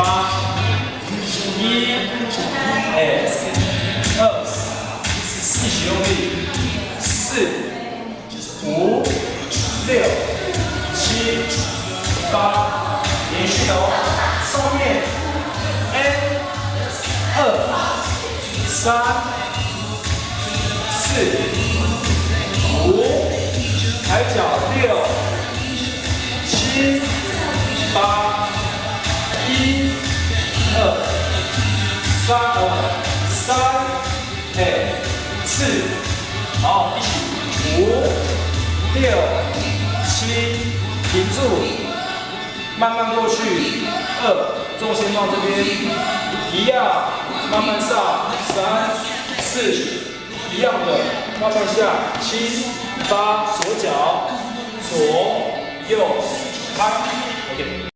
8、1、2、一起用力，4、5、6、7、8，连续哦，上面 2、3、4、5，抬脚6、7、8、1、2、3、4，好，一起5、6、7，停住，慢慢过去，2，重心放这边，一样，慢慢上，3、4，一样的，慢慢下，7、8，左脚，左右，开 ，OK。